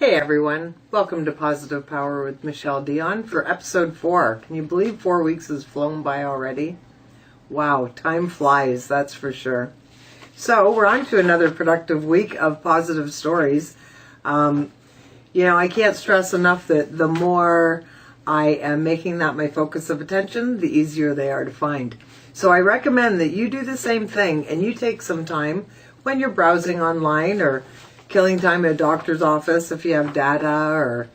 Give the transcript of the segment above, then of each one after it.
Hey everyone, welcome to Positive Power with Michele Dionne for episode 4. Can you believe 4 weeks has flown by already? Wow, time flies, that's for sure. So we're on to another productive week of positive stories. I can't stress enough that the more I am making that my focus of attention, the easier they are to find. So I recommend that you do the same thing and you take some time when you're browsing online or killing time at a doctor's office if you have data or,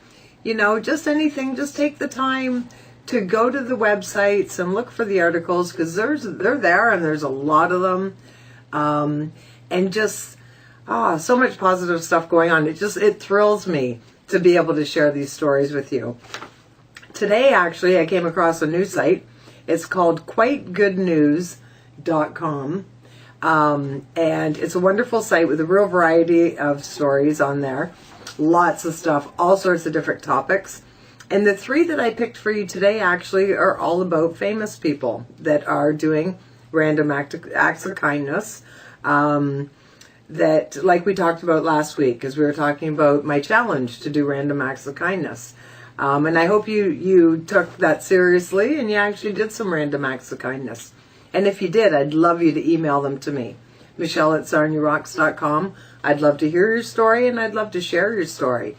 just anything. Just take the time to go to the websites and look for the articles because they're there and there's a lot of them. And just, so much positive stuff going on. It thrills me to be able to share these stories with you. Today, actually, I came across a new site. It's called quitegoodnews.com. And it's a wonderful site with a real variety of stories on there. Lots of stuff, all sorts of different topics. And the 3 that I picked for you today actually are all about famous people that are doing random acts of kindness. That, like we talked about last week, because we were talking about my challenge to do random acts of kindness. And I hope you took that seriously and you actually did some random acts of kindness. And if you did, I'd love you to email them to me, Michele@sarnyrocks.com. I'd love to hear your story and I'd love to share your story.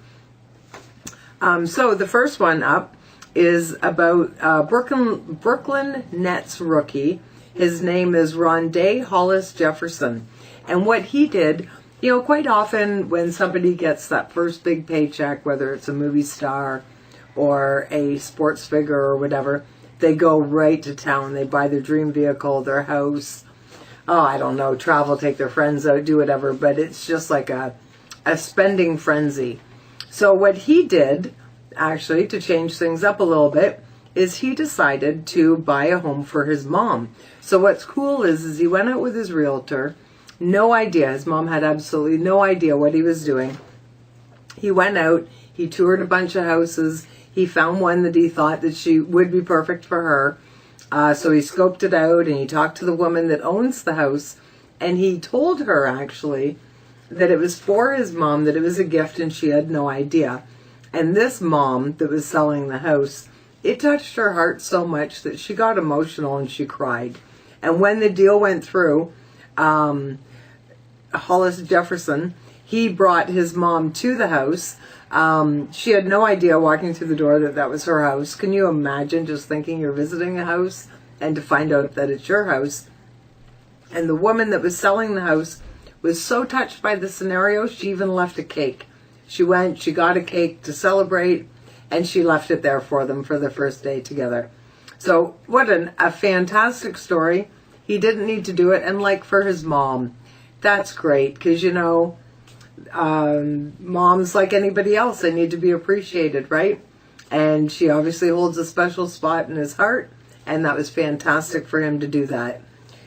So the first one up is about Brooklyn Nets rookie. His name is Rondé Hollis Jefferson. And what he did, quite often when somebody gets that first big paycheck, whether it's a movie star or a sports figure or whatever, they go right to town. They buy their dream vehicle, their house. I don't know, travel, take their friends out, do whatever. But it's just like a spending frenzy. So what he did, actually, to change things up a little bit, is he decided to buy a home for his mom. So what's cool is he went out with his realtor. No idea. His mom had absolutely no idea what he was doing. He went out. He toured a bunch of houses. He found one that he thought that she would be perfect for her. So he scoped it out and he talked to the woman that owns the house. And he told her, actually, that it was for his mom, that it was a gift and she had no idea. And this mom that was selling the house, it touched her heart so much that she got emotional and she cried. And when the deal went through, Hollis Jefferson, he brought his mom to the house. She had no idea walking through the door that was her house. Can you imagine just thinking you're visiting a house and to find out that it's your house? And the woman that was selling the house was so touched by the scenario, she even left a cake. She got a cake to celebrate, and she left it there for them for the first day together. So what a fantastic story. He didn't need to do it. And like for his mom, that's great because, moms, like anybody else, they need to be appreciated, right? And she obviously holds a special spot in his heart, and that was fantastic for him to do that.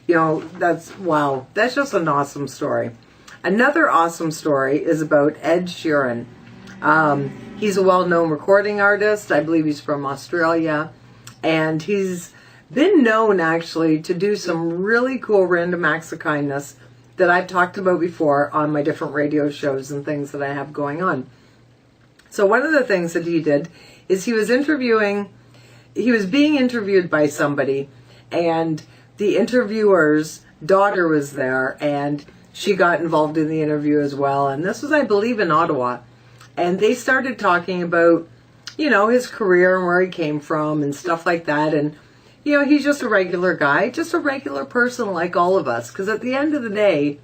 That's just an awesome story. Another awesome story is about Ed Sheeran. He's a well-known recording artist. I believe he's from Australia, and he's been known actually to do some really cool random acts of kindness that I've talked about before on my different radio shows and things that I have going on. So one of the things that he did is he was being interviewed by somebody, and the interviewer's daughter was there, and she got involved in the interview as well. And this was, I believe, in Ottawa. And they started talking about, his career and where he came from and stuff like that. And he's just a regular guy, just a regular person like all of us. Because at the end of the day,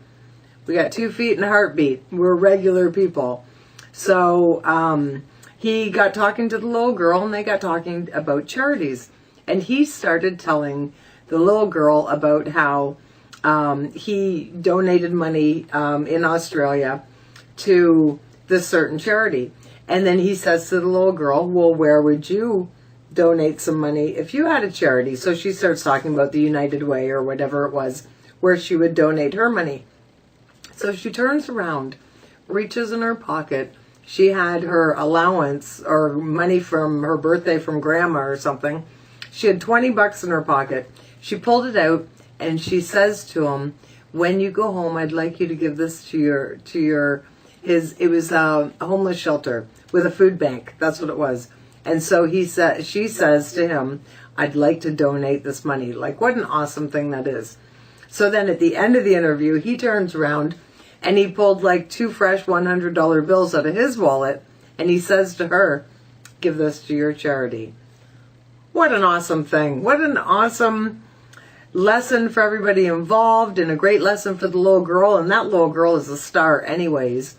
we got 2 feet and a heartbeat. We're regular people. So he got talking to the little girl, and they got talking about charities. And he started telling the little girl about how he donated money in Australia to this certain charity. And then he says to the little girl, well, where would you donate some money if you had a charity? So she starts talking about the United Way or whatever it was, where she would donate her money. So she turns around, reaches in her pocket. She had her allowance or money from her birthday from grandma or something. She had $20 in her pocket. She pulled it out and she says to him, when you go home, I'd like you to give this to your it was a homeless shelter with a food bank. That's what it was. And so she says to him, I'd like to donate this money. Like, what an awesome thing that is. So then at the end of the interview, he turns around and he pulled like 2 fresh $100 bills out of his wallet. And he says to her, give this to your charity. What an awesome thing. What an awesome lesson for everybody involved, and a great lesson for the little girl. And that little girl is a star anyways,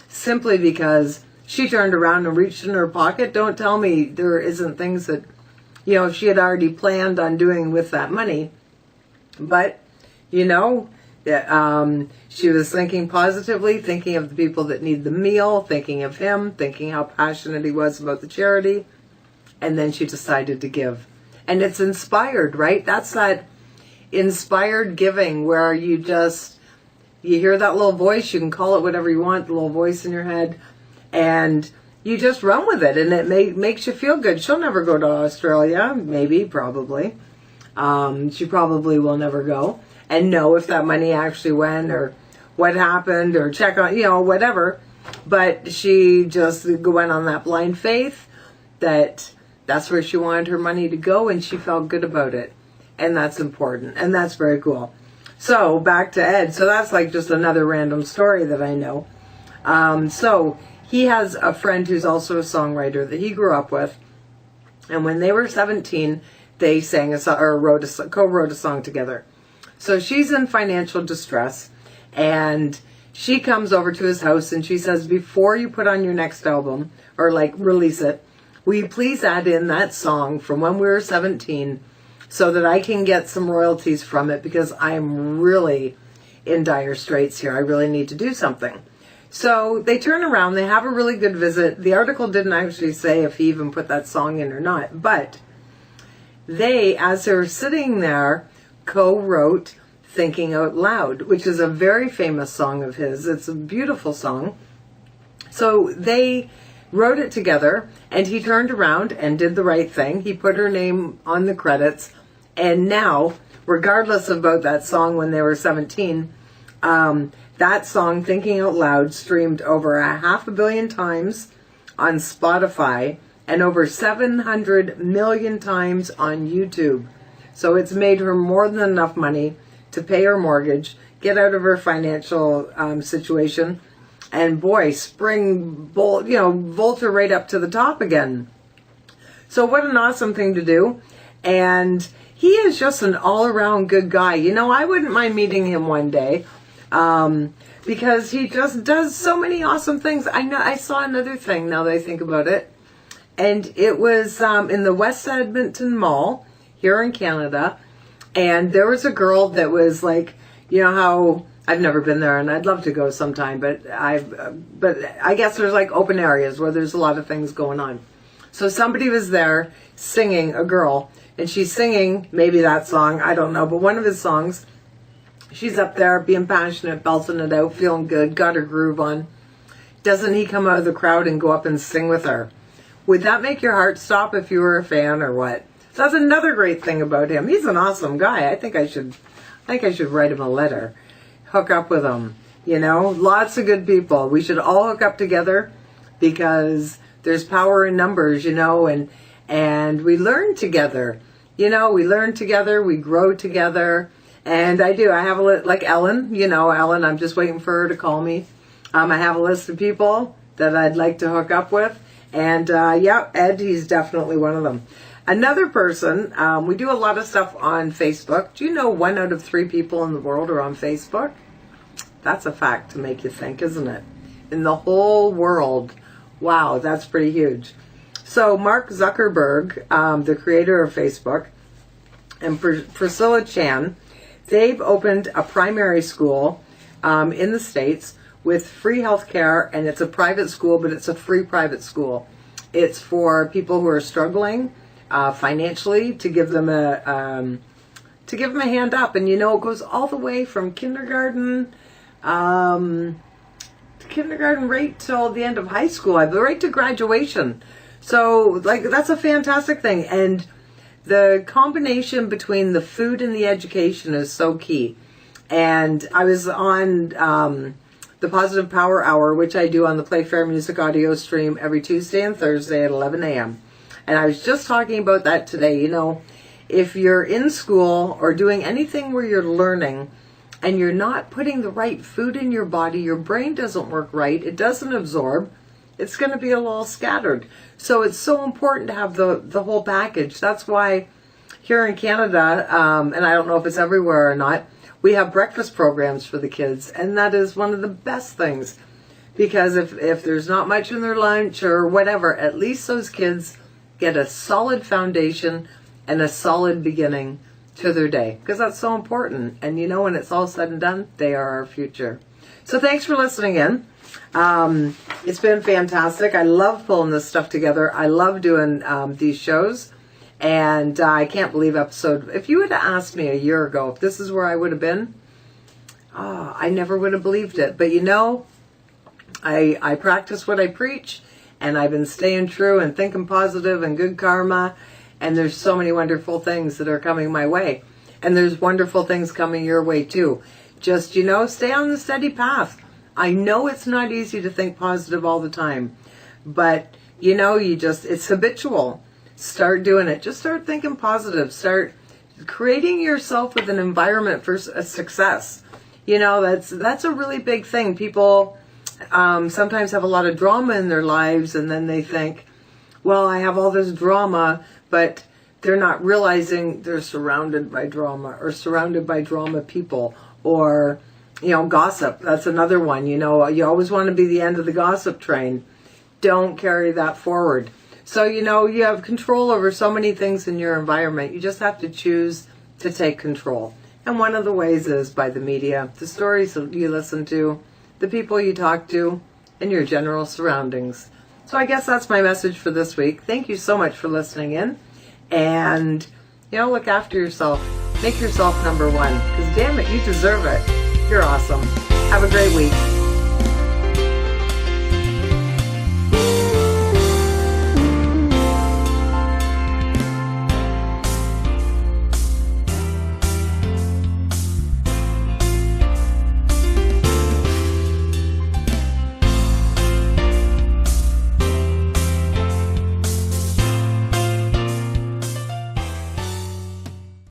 simply because she turned around and reached in her pocket. Don't tell me there isn't things that, she had already planned on doing with that money. But, she was thinking positively, thinking of the people that need the meal, thinking of him, thinking how passionate he was about the charity. And then she decided to give. And it's inspired, right? That's that inspired giving where you hear that little voice. You can call it whatever you want, the little voice in your head. And you just run with it. And it makes you feel good. She'll never go to Australia. Maybe, probably. She probably will never go and know if that money actually went or what happened or check on, whatever. But she just went on that blind faith that that's where she wanted her money to go, and she felt good about it. And that's important. And that's very cool. So back to Ed. So that's like just another random story that I know. So he has a friend who's also a songwriter that he grew up with. And when they were 17, they sang a song, or co-wrote a song together. So she's in financial distress, and she comes over to his house and she says, before you put on your next album or like release it, will you please add in that song from when we were 17 so that I can get some royalties from it, because I'm really in dire straits here. I really need to do something. So they turn around, they have a really good visit. The article didn't actually say if he even put that song in or not, but they, as they're sitting there, co-wrote Thinking Out Loud, which is a very famous song of his. It's a beautiful song. So they wrote it together, and he turned around and did the right thing. He put her name on the credits, and now, regardless of about that song when they were 17, that song, Thinking Out Loud, streamed over 500 million times on Spotify and over 700 million times on YouTube. So it's made her more than enough money to pay her mortgage, get out of her financial situation, and boy, vault her right up to the top again. So what an awesome thing to do. And he is just an all-around good guy. I wouldn't mind meeting him one day, because he just does so many awesome things. I saw another thing now that I think about it, and it was in the West Edmonton Mall here in Canada, and there was a girl that was like, how I've never been there, and I'd love to go sometime, but I guess there's like open areas where there's a lot of things going on. So somebody was there singing, a girl, and she's singing maybe that song, I don't know, but one of his songs. She's up there being passionate, belting it out, feeling good, got her groove on. Doesn't he come out of the crowd and go up and sing with her? Would that make your heart stop if you were a fan or what? So that's another great thing about him. He's an awesome guy. I think I should write him a letter. Hook up with him. Lots of good people. We should all hook up together, because there's power in numbers, and we learn together. We learn together, we grow together. And I have like Ellen, Ellen, I'm just waiting for her to call me. I have a list of people that I'd like to hook up with. And Ed, he's definitely one of them. Another person, we do a lot of stuff on Facebook. Do you know 1 out of 3 people in the world are on Facebook? That's a fact to make you think, isn't it? In the whole world. Wow, that's pretty huge. So Mark Zuckerberg, the creator of Facebook, and Priscilla Chan, they've opened a primary school in the States with free healthcare, and it's a private school, but it's a free private school. It's for people who are struggling financially, to give them a hand up. And it goes all the way from kindergarten right till the end of high school, right to graduation. So that's a fantastic thing. And the combination between the food and the education is so key. And I was on the Positive Power Hour, which I do on the Playfair Music audio stream every Tuesday and Thursday at 11 a.m. And I was just talking about that today. You know, if you're in school or doing anything where you're learning and you're not putting the right food in your body, your brain doesn't work right, it doesn't absorb, it's going to be a little scattered. So it's so important to have the whole package. That's why here in Canada, and I don't know if it's everywhere or not, we have breakfast programs for the kids. And that is one of the best things. Because if there's not much in their lunch or whatever, at least those kids get a solid foundation and a solid beginning to their day. Because that's so important. And you know, when it's all said and done, they are our future. So thanks for listening in. It's been fantastic. I love pulling this stuff together. I love doing these shows. And I can't believe if you would have asked me a year ago if this is where I would have been, I never would have believed it. But you know, I practice what I preach, and I've been staying true and thinking positive and good karma. And there's so many wonderful things that are coming my way. And there's wonderful things coming your way too. Just, you know, stay on the steady path. I know it's not easy to think positive all the time. But, you know, it's habitual. Start doing it. Just start thinking positive. Start creating yourself with an environment for a success. You know, that's a really big thing. People sometimes have a lot of drama in their lives, and then they think, well, I have all this drama, but they're not realizing they're surrounded by drama or surrounded by drama people. Or, you know, gossip. That's another one. You know, you always want to be the end of the gossip train. Don't carry that forward. So, you know, you have control over so many things in your environment. You just have to choose to take control. And one of the ways is by the media, the stories you listen to, the people you talk to, and your general surroundings. So I guess that's my message for this week. Thank you so much for listening in. And, you know, look after yourself. Make yourself number one. Because damn it, you deserve it. You're awesome. Have a great week.